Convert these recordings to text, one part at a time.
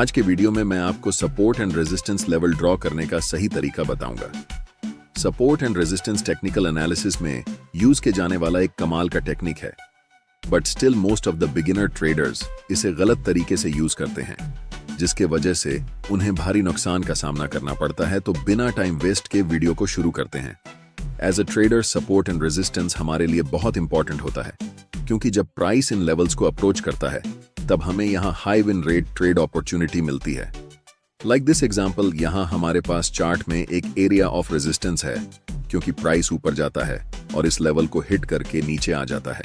आज के वीडियो में मैं आपको support and resistance level draw करने का सही तरीका बताऊंगा। Support and resistance technical analysis में यूज किए जाने वाला एक कमाल का टेक्निक है, but still most of the beginner traders इसे गलत तरीके से यूज करते हैं, जिसके वजह से उन्हें भारी नुकसान का सामना करना पड़ता है। तो बिना टाइम वेस्ट के वीडियो को शुरू करते हैं। As a trader, support and resistance हमारे लिए बहुत इंपॉर्टेंट होता है, क्योंकि जब प्राइस इन लेवल्स को अप्रोच करता है तब हमें यहाँ high win rate trade opportunity मिलती है। लाइक दिस एग्जांपल, यहाँ हमारे पास चार्ट में एक एरिया ऑफ रेजिस्टेंस है, क्योंकि प्राइस ऊपर जाता है और इस लेवल को हिट करके नीचे आ जाता है।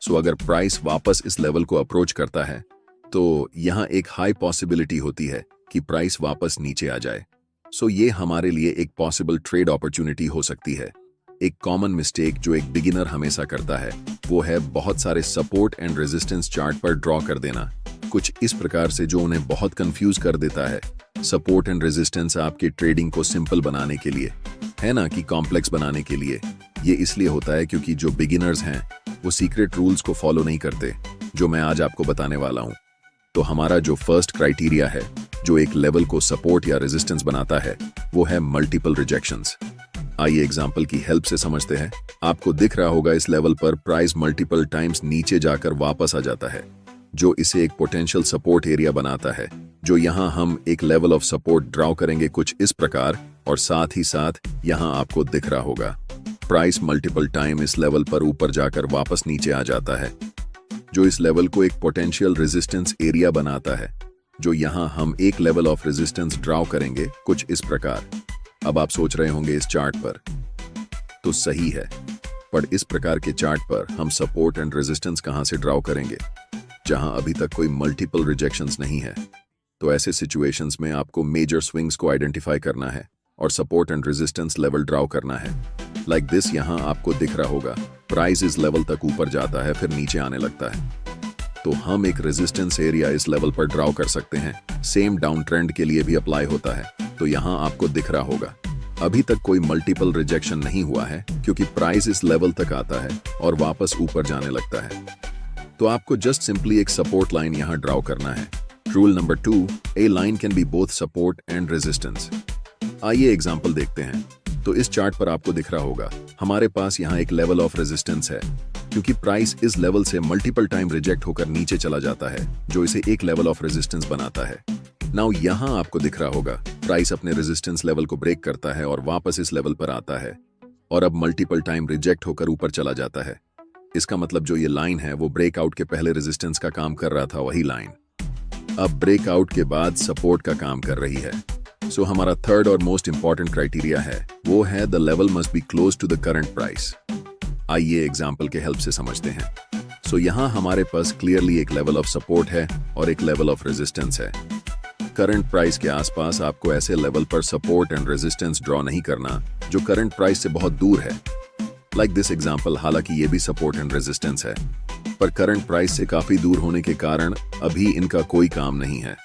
सो अगर प्राइस वापस इस लेवल को अप्रोच करता है तो यहाँ एक हाई पॉसिबिलिटी होती है कि प्राइस वापस नीचे आ जाए। सो ये हमारे लिए एक पॉसिबल ट्रेड अपॉर्चुनिटी हो सकती है। एक कॉमन मिस्टेक जो एक बिगिनर हमेशा करता है वो है बहुत सारे सपोर्ट एंड रेजिस्टेंस चार्ट पर ड्रॉ कर देना, कुछ इस प्रकार से जो उन्हें बहुत कंफ्यूज कर देता है। सपोर्ट एंड रेजिस्टेंस आपके ट्रेडिंग को सिंपल बनाने के लिए है, ना कि कॉम्प्लेक्स बनाने के लिए। ये इसलिए होता है क्योंकि जो बिगिनर्स हैं वो सीक्रेट रूल्स को फॉलो नहीं करते, जो मैं आज आपको बताने वाला हूँ। तो हमारा जो फर्स्ट क्राइटेरिया है जो एक लेवल को सपोर्ट या रेजिस्टेंस बनाता है वो है मल्टीपल रिजेक्शंस। आइए एग्जाम्पल की हेल्प से समझते हैं। आपको दिख रहा होगा इस लेवल पर प्राइस मल्टीपल टाइम्स नीचे जाकर वापस आ जाता है, जो इसे एक पोटेंशियल सपोर्ट एरिया बनाता है। जो यहाँ हम एक लेवल ऑफ सपोर्ट ड्रॉ करेंगे कुछ इस प्रकार, और साथ ही साथ यहाँ आपको दिख रहा होगा प्राइस मल्टीपल टाइम इस लेवल पर ऊपर जाकर वापस नीचे आ जाता है, जो इस लेवल को एक पोटेंशियल रेजिस्टेंस एरिया बनाता है। जो यहाँ हम एक लेवल ऑफ रेजिस्टेंस ड्रॉ करेंगे कुछ इस प्रकार। अब आप सोच रहे होंगे इस चार्ट पर तो सही है, पर इस प्रकार के चार्ट पर हम सपोर्ट एंड रेजिस्टेंस कहां से ड्रॉ करेंगे जहां अभी तक कोई मल्टीपल रिजेक्शंस नहीं है। तो ऐसे सिचुएशंस में आपको मेजर स्विंग्स को आइडेंटिफाई करना है और support and resistance level draw करना है। लाइक दिस, यहाँ आपको दिख रहा होगा प्राइस इस लेवल तक ऊपर जाता है फिर नीचे आने लगता है, तो हम एक रेजिस्टेंस एरिया इस लेवल पर ड्रॉ कर सकते हैं। सेम डाउन ट्रेंड के लिए भी अप्लाई होता है। तो यहाँ आपको दिख रहा होगा अभी तक कोई मल्टीपल रिजेक्शन नहीं हुआ है, क्योंकि प्राइस इस लेवल तक आता है और वापस ऊपर जाने लगता है। तो आपको जस्ट सिंपली एक सपोर्ट लाइन यहाँ ड्रॉ करना है। Rule number 2, A line can be both support and resistance. आइए एग्जांपल देखते हैं। तो इस चार्ट पर आपको दिख रहा होगा हमारे पास यहाँ एक लेवल ऑफ रेजिस्टेंस है, क्योंकि प्राइस इस लेवल से मल्टीपल टाइम रिजेक्ट होकर नीचे चला जाता है, जो इसे एक लेवल ऑफ रेजिस्टेंस बनाता है। नाउ यहाँ आपको दिख रहा होगा प्राइस अपने रेजिस्टेंस लेवल को ब्रेक करता है और वापस इस लेवल पर आता है, और अब मल्टीपल टाइम रिजेक्ट होकर ऊपर चला जाता है। इसका मतलब जो ये लाइन है वो ब्रेकआउट के पहले रेजिस्टेंस का काम कर रहा था, वही लाइन अब ब्रेकआउट के बाद सपोर्ट का काम कर रही है। सो हमारा थर्ड और मोस्ट इंपॉर्टेंट क्राइटेरिया है वो है the level must be close to the current price. आइए एग्जाम्पल के हेल्प से समझते हैं। सो यहाँ हमारे पास क्लियरली एक लेवल ऑफ सपोर्ट है और एक लेवल ऑफ रेजिस्टेंस है। करंट प्राइस के आसपास आपको ऐसे लेवल पर सपोर्ट एंड रेजिस्टेंस ड्रॉ नहीं करना जो करंट प्राइस से बहुत दूर है। लाइक दिस एग्जांपल, हालांकि ये भी सपोर्ट एंड रेजिस्टेंस है, पर करंट प्राइस से काफी दूर होने के कारण अभी इनका कोई काम नहीं है।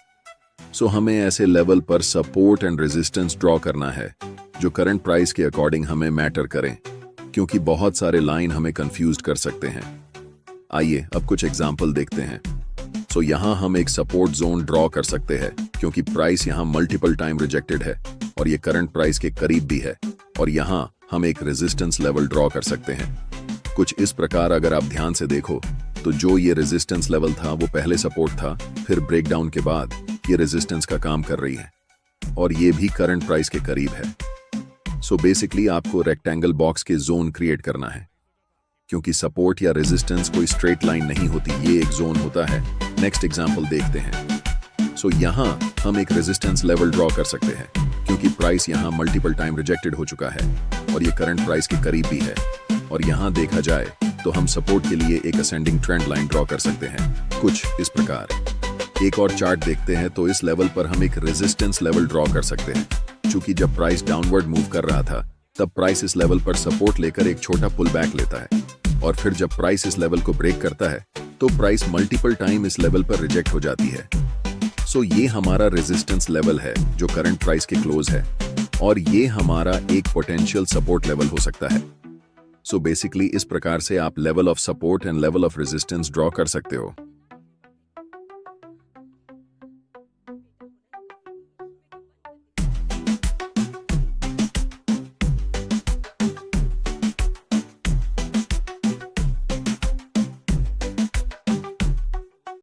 सो हमें ऐसे लेवल पर सपोर्ट एंड रेजिस्टेंस ड्रॉ करना है जो करंट प्राइस के अकॉर्डिंग हमें मैटर करें, क्योंकि बहुत सारे लाइन हमें कंफ्यूज कर सकते हैं। आइए अब कुछ एग्जांपल देखते हैं। सो यहाँ हम एक सपोर्ट जोन ड्रॉ कर सकते हैं, क्योंकि प्राइस यहाँ मल्टीपल टाइम रिजेक्टेड है और ये करंट प्राइस के करीब भी है, और यहाँ हम एक रेजिस्टेंस लेवल ड्रॉ कर सकते हैं कुछ इस प्रकार। अगर आप ध्यान से देखो तो जो ये रेजिस्टेंस लेवल था वो पहले सपोर्ट था, फिर ब्रेकडाउन के बाद ये रेजिस्टेंस का काम कर रही है, और ये भी करंट प्राइस के करीब है। सो बेसिकली आपको रेक्टेंगल बॉक्स के जोन क्रिएट करना है, क्योंकि सपोर्ट या रेजिस्टेंस कोई स्ट्रेट लाइन नहीं होती, ये एक जोन होता है। नेक्स्ट एग्जांपल देखते हैं। सो यहाँ हम एक रेजिस्टेंस लेवल ड्रॉ कर सकते हैं, क्योंकि प्राइस यहाँ मल्टीपल टाइम रिजेक्टेड हो चुका है और ये करंट प्राइस के करीब भी है। और यहाँ देखा जाए तो हम सपोर्ट के लिए एक असेंडिंग ट्रेंड लाइन ड्रॉ कर सकते हैं कुछ इस प्रकार। एक और चार्ट देखते हैं। तो इस लेवल पर हम एक रेजिस्टेंस लेवल ड्रॉ कर सकते हैं, क्योंकि जब प्राइस डाउनवर्ड मूव कर रहा था तब प्राइस इस लेवल पर सपोर्ट लेकर एक छोटा पुल बैक लेता है, और फिर जब प्राइस इस लेवल को ब्रेक करता है तो प्राइस मल्टीपल टाइम इस लेवल पर रिजेक्ट हो जाती है। सो ये हमारा रेजिस्टेंस लेवल है जो करंट प्राइस के क्लोज है, और ये हमारा एक पोटेंशियल सपोर्ट लेवल हो सकता है। सो बेसिकली इस प्रकार से आप level of support and level of resistance draw कर सकते हो।